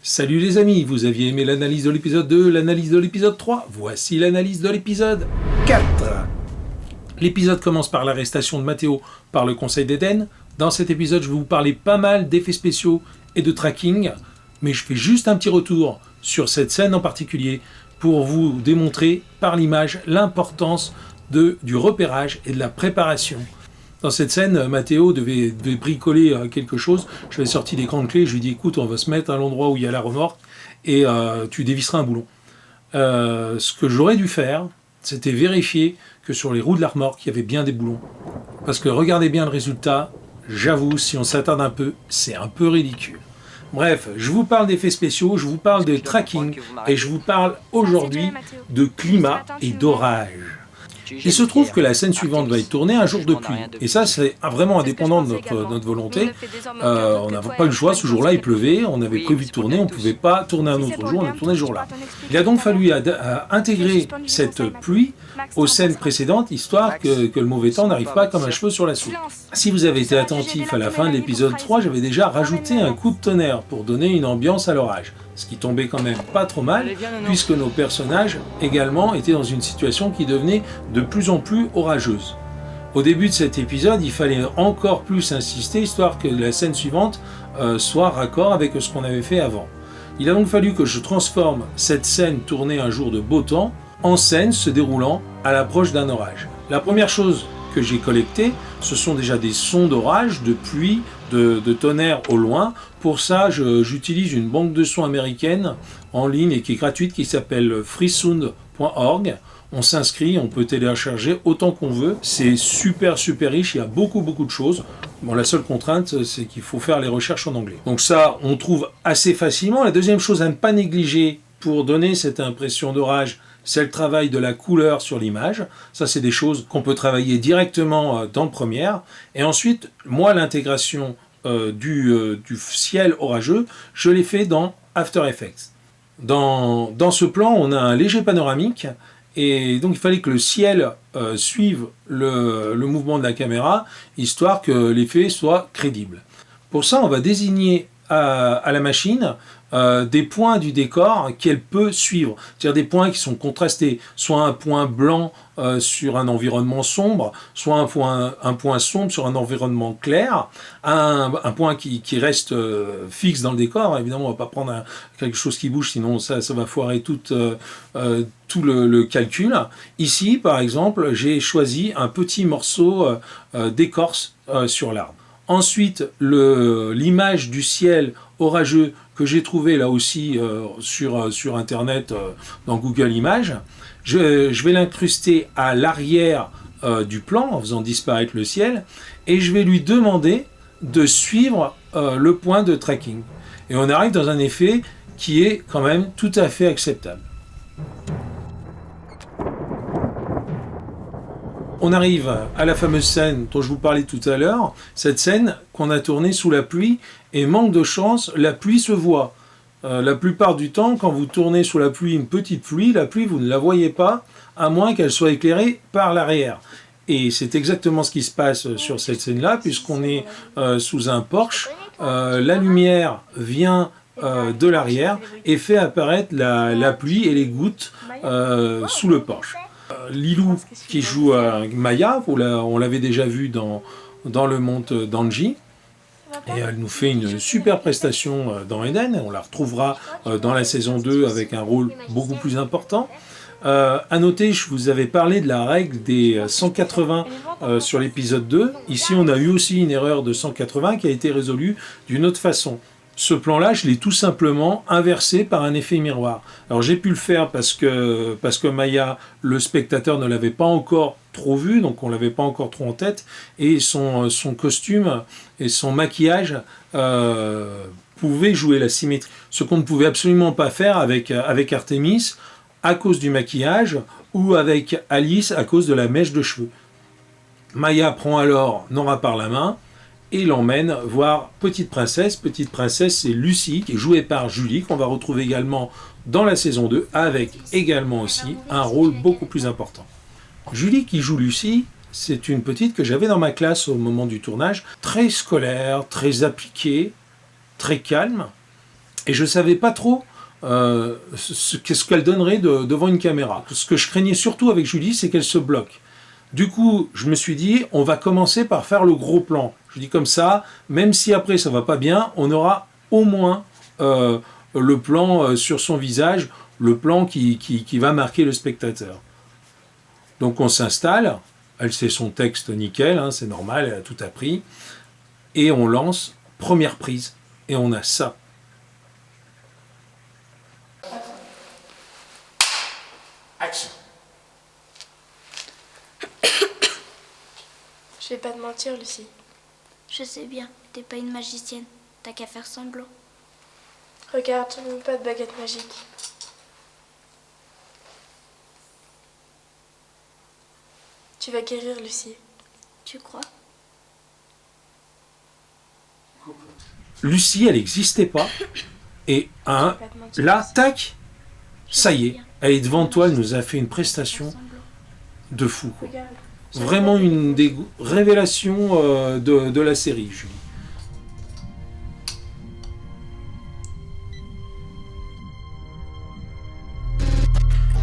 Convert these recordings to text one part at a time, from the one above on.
Salut les amis, vous aviez aimé l'analyse de l'épisode 2, l'analyse de l'épisode 3, voici l'analyse de l'épisode 4. L'épisode commence par l'arrestation de Matteo par le Conseil d'Éden. Dans cet épisode, je vais vous parler pas mal d'effets spéciaux et de tracking, mais je fais juste un petit retour sur cette scène en particulier pour vous démontrer par l'image l'importance du repérage et de la préparation. Dans cette scène, Matteo devait bricoler quelque chose. Je lui ai sorti des grandes clés. Je lui ai dit, écoute, on va se mettre à l'endroit où il y a la remorque et tu dévisseras un boulon. Ce que j'aurais dû faire, c'était vérifier que sur les roues de la remorque, il y avait bien des boulons. Parce que regardez bien le résultat. J'avoue, si on s'attarde un peu, c'est un peu ridicule. Bref, je vous parle d'effets spéciaux, je vous parle de tracking et je vous parle aujourd'hui de climat et d'orage. Il se trouve que la scène suivante va être tournée un jour de pluie. Et ça, c'est vraiment indépendant de notre volonté. On n'avait pas le choix, ce jour-là, il pleuvait, on avait prévu de tourner, on ne pouvait pas tourner un autre jour, on a tourné ce jour-là. Il a donc fallu intégrer cette pluie aux scènes précédentes, histoire que le mauvais temps n'arrive pas comme un cheveu sur la soupe. Si vous avez été attentif à la fin de l'épisode 3, j'avais déjà rajouté un coup de tonnerre pour donner une ambiance à l'orage. Ce qui tombait quand même pas trop mal, puisque nos personnages également étaient dans une situation qui devenait de plus en plus orageuse. Au début de cet épisode, il fallait encore plus insister, histoire que la scène suivante soit raccord avec ce qu'on avait fait avant. Il a donc fallu que je transforme cette scène tournée un jour de beau temps en scène se déroulant à l'approche d'un orage. La première chose que j'ai collectée, ce sont déjà des sons d'orage, de pluie, de tonnerre au loin. Pour ça, j'utilise une banque de sons américaine en ligne et qui est gratuite, qui s'appelle freesound.org. On s'inscrit, on peut télécharger autant qu'on veut. C'est super riche, il y a beaucoup de choses. Bon, la seule contrainte, c'est qu'il faut faire les recherches en anglais. Donc ça, on trouve assez facilement. La deuxième chose à ne pas négliger pour donner cette impression d'orage, c'est le travail de la couleur sur l'image. Ça, c'est des choses qu'on peut travailler directement dans Premiere. Et ensuite, moi, l'intégration du ciel orageux, je l'ai fait dans After Effects. Dans ce plan, on a un léger panoramique. Et donc, il fallait que le ciel suive le mouvement de la caméra, histoire que l'effet soit crédible. Pour ça, on va désigner à la machine des points du décor qu'elle peut suivre, c'est-à-dire des points qui sont contrastés, soit un point blanc sur un environnement sombre, soit un point sombre sur un environnement clair, un point qui reste fixe dans le décor. Évidemment, on ne va pas prendre quelque chose qui bouge, sinon ça va foirer tout le calcul. Ici, par exemple, j'ai choisi un petit morceau d'écorce sur l'arbre. Ensuite, l'image du ciel orageux que j'ai trouvé là aussi sur Internet, dans Google Images, je vais l'incruster à l'arrière du plan en faisant disparaître le ciel et je vais lui demander de suivre le point de tracking. Et on arrive dans un effet qui est quand même tout à fait acceptable. On arrive à la fameuse scène dont je vous parlais tout à l'heure, cette scène qu'on a tournée sous la pluie, et manque de chance, la pluie se voit. La plupart du temps, quand vous tournez sous la pluie, une petite pluie, la pluie, vous ne la voyez pas, à moins qu'elle soit éclairée par l'arrière. Et c'est exactement ce qui se passe sur cette scène-là, puisqu'on est sous un porche, la lumière vient de l'arrière et fait apparaître la pluie et les gouttes sous le porche. Lilou qui joue Maya, on l'avait déjà vu dans le monde d'Angie, et elle nous fait une super prestation dans Eden, on la retrouvera dans la saison 2 avec un rôle beaucoup plus important. À noter, je vous avais parlé de la règle des 180 sur l'épisode 2. Ici, on a eu aussi une erreur de 180 qui a été résolue d'une autre façon. Ce plan-là, je l'ai tout simplement inversé par un effet miroir. Alors j'ai pu le faire parce que Maya, le spectateur, ne l'avait pas encore trop vu, donc on ne l'avait pas encore trop en tête, et son costume et son maquillage pouvaient jouer la symétrie. Ce qu'on ne pouvait absolument pas faire avec Artemis à cause du maquillage ou avec Alice à cause de la mèche de cheveux. Maya prend alors Nora par la main et l'emmène voir Petite Princesse. Petite Princesse, c'est Lucie, qui est jouée par Julie, qu'on va retrouver également dans la saison 2, avec également aussi un rôle beaucoup plus important. Julie, qui joue Lucie, c'est une petite que j'avais dans ma classe au moment du tournage, très scolaire, très appliquée, très calme, Et je ne savais pas trop ce qu'elle donnerait devant une caméra. Ce que je craignais surtout avec Julie, c'est qu'elle se bloque. Du coup, je me suis dit, on va commencer par faire le gros plan. Je dis comme ça, même si après ça va pas bien, on aura au moins le plan sur son visage, le plan qui va marquer le spectateur. Donc on s'installe, elle sait son texte nickel, hein, c'est normal, elle a tout appris, et on lance, première prise, et on a ça. Action. Je vais pas te mentir, Lucie. Je sais bien, t'es pas une magicienne. T'as qu'à faire semblant. Regarde, je n'ai pas de baguette magique. Tu vas guérir, Lucie. Tu crois? Lucie, elle n'existait pas. Et là, tac, ça y est, elle est devant toi, elle nous a fait une prestation de fou, quoi. Vraiment une des révélations de la série, Julie.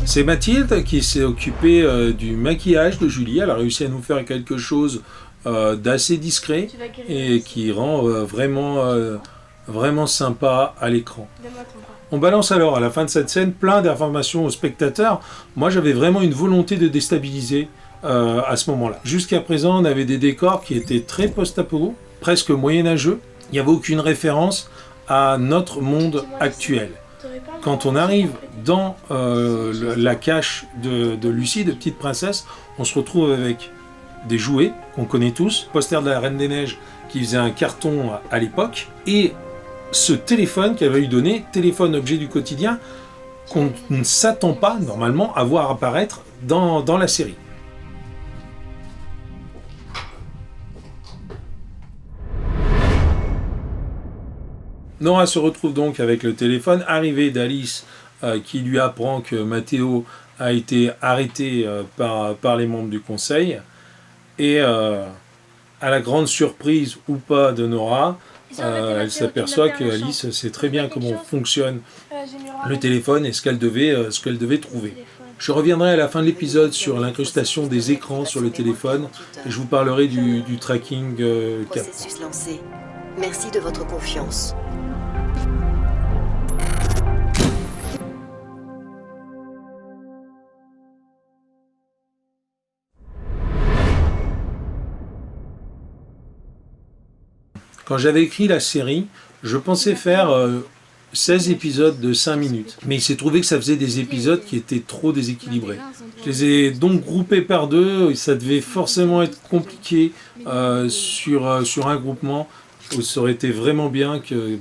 C'est Mathilde qui s'est occupée du maquillage de Julie. Elle a réussi à nous faire quelque chose d'assez discret et qui rend vraiment sympa à l'écran. On balance alors à la fin de cette scène plein d'informations aux spectateurs. Moi j'avais vraiment une volonté de déstabiliser à ce moment-là. Jusqu'à présent on avait des décors qui étaient très post-apo, presque moyenâgeux. Il n'y avait aucune référence à notre monde actuel. Quand on arrive dans la cache de Lucie, de Petite Princesse, on se retrouve avec des jouets qu'on connaît tous, poster de la Reine des Neiges qui faisait un carton à l'époque, et ce téléphone qu'elle va lui donner, téléphone objet du quotidien, qu'on ne s'attend pas normalement à voir apparaître dans la série. Nora se retrouve donc avec le téléphone, arrivée d'Alice qui lui apprend que Matteo a été arrêté par les membres du conseil. Et à la grande surprise ou pas de Nora, elle s'aperçoit que Alice sait très bien comment fonctionne le téléphone et ce qu'elle devait trouver. Je reviendrai à la fin de l'épisode sur l'incrustation des écrans sur le téléphone et je vous parlerai du tracking cap. Processus lancé. Merci de votre confiance. Quand j'avais écrit la série, je pensais faire 16 épisodes de 5 minutes. Mais il s'est trouvé que ça faisait des épisodes qui étaient trop déséquilibrés. Je les ai donc groupés par deux, et ça devait forcément être compliqué sur un groupement. Ça aurait été vraiment bien que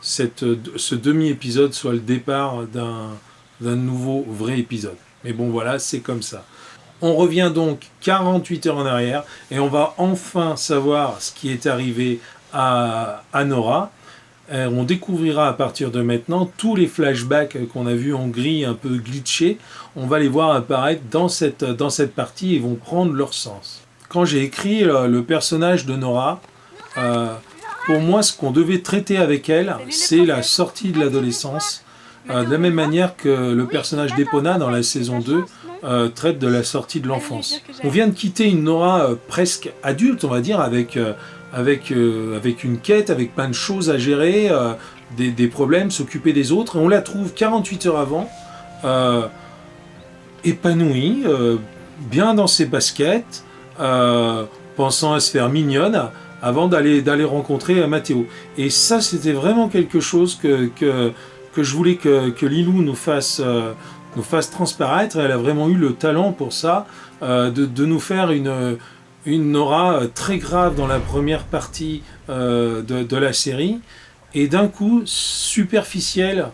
ce demi-épisode soit le départ d'un nouveau vrai épisode. Mais bon voilà, c'est comme ça. On revient donc 48 heures en arrière et on va enfin savoir ce qui est arrivé à Nora. On découvrira à partir de maintenant tous les flashbacks qu'on a vus en gris un peu glitchés. On va les voir apparaître dans cette partie et vont prendre leur sens. Quand j'ai écrit le personnage de Nora, pour moi ce qu'on devait traiter avec elle, c'est la sortie de l'adolescence. De la même manière que le personnage d'Epona dans la saison 2 traite de la sortie de l'enfance. On vient de quitter une Nora presque adulte, on va dire, avec une quête, avec plein de choses à gérer, des problèmes, s'occuper des autres. Et on la trouve 48 heures avant, épanouie, bien dans ses baskets, pensant à se faire mignonne, avant d'aller rencontrer Matteo. Et ça, c'était vraiment quelque chose que je voulais que Lilou nous fasse transparaître. Elle a vraiment eu le talent pour ça, de nous faire une Nora très grave dans la première partie de la série, et d'un coup superficielle,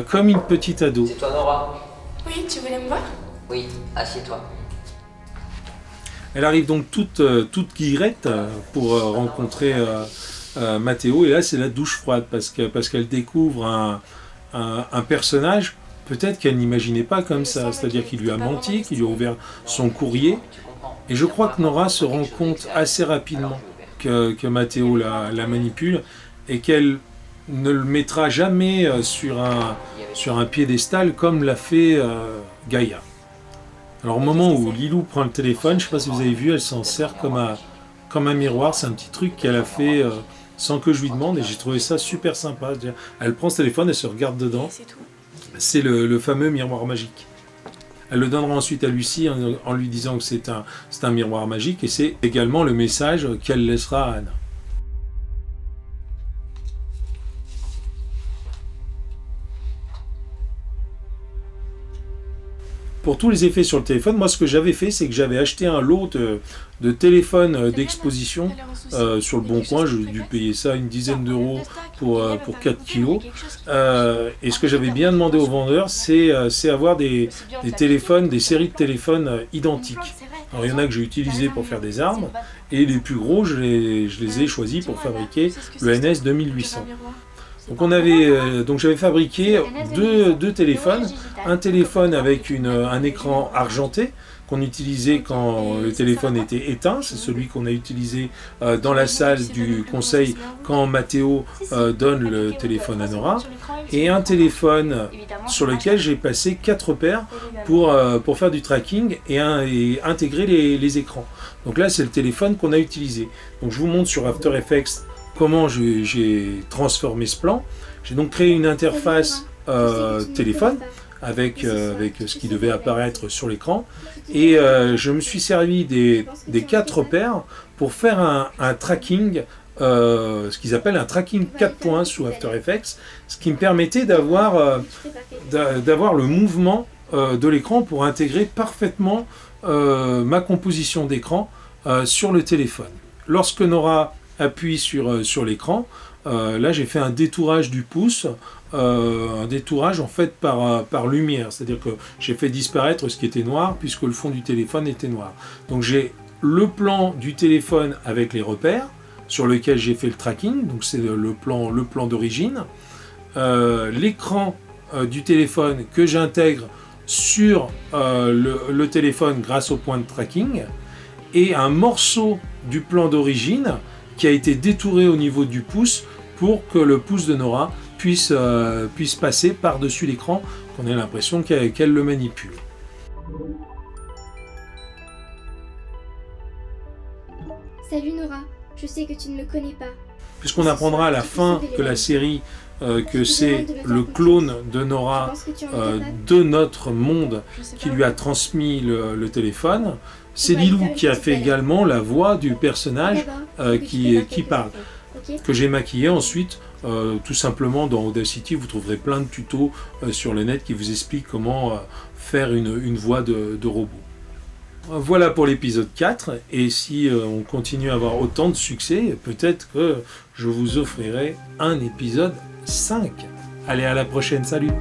comme une petite ado. C'est toi Nora? Oui, tu voulais me voir? Oui, assieds-toi. Elle arrive donc toute guillerette pour rencontrer Matteo, et là c'est la douche froide parce qu'elle découvre un personnage peut-être qu'elle n'imaginait pas comme ça, c'est-à-dire qu'il lui a menti, qu'il lui a ouvert son courrier. Et je crois que Nora se rend compte assez rapidement que Matteo la manipule et qu'elle ne le mettra jamais sur un piédestal comme l'a fait Gaïa. Alors au moment où Lilou prend le téléphone, je ne sais pas si vous avez vu, elle s'en sert comme un miroir. C'est un petit truc qu'elle a fait sans que je lui demande et j'ai trouvé ça super sympa. Elle prend ce téléphone, elle se regarde dedans. C'est le fameux miroir magique. Elle le donnera ensuite à Lucie en lui disant que c'est un miroir magique et c'est également le message qu'elle laissera à Anna. Pour tous les effets sur le téléphone, moi ce que j'avais fait, c'est que j'avais acheté un lot de téléphones d'exposition sur le Bon Coin. J'ai dû payer ça une dizaine d'euros pour 4 kilos. Et ce que j'avais bien demandé aux vendeurs, c'est avoir des téléphones, des séries de téléphones identiques. Alors il y en a que j'ai utilisés pour faire des armes, et les plus gros, je les ai choisis pour fabriquer le NS 2800. Donc j'avais fabriqué deux téléphones, un téléphone avec un écran argenté qu'on utilisait quand le téléphone était éteint, c'est celui qu'on a utilisé dans la salle du conseil quand Mathéo donne le téléphone à Nora, et un téléphone sur lequel j'ai passé 4 paires pour faire du tracking et intégrer les écrans. Donc là c'est le téléphone qu'on a utilisé. Donc je vous montre sur After Effects comment j'ai transformé ce plan. J'ai donc créé une interface téléphone avec ce qui devait apparaître sur l'écran. Et je me suis servi des 4 paires pour faire un tracking, ce qu'ils appellent un tracking 4 points sous After Effects, ce qui me permettait d'avoir le mouvement de l'écran pour intégrer parfaitement ma composition d'écran sur le téléphone. Lorsque Nora appuie sur l'écran, là j'ai fait un détourage du pouce, un détourage en fait par lumière, c'est-à-dire que j'ai fait disparaître ce qui était noir puisque le fond du téléphone était noir. Donc j'ai le plan du téléphone avec les repères sur lequel j'ai fait le tracking, donc c'est le plan d'origine, l'écran du téléphone que j'intègre sur le téléphone grâce au point de tracking, et un morceau du plan d'origine qui a été détouré au niveau du pouce pour que le pouce de Nora puisse passer par-dessus l'écran, qu'on ait l'impression qu'elle le manipule. Salut Nora, je sais que tu ne me connais pas. Puisqu'on apprendra à la fin de la série que c'est le clone de Nora de notre monde qui lui a transmis le téléphone, c'est Lilou qui a fait également la voix du personnage qui parle, que j'ai maquillé ensuite tout simplement dans Audacity. Vous trouverez plein de tutos sur le net qui vous expliquent comment faire une voix de robot. Voilà pour l'épisode 4, et si on continue à avoir autant de succès, peut-être que je vous offrirai un épisode 5. Allez, à la prochaine, salut!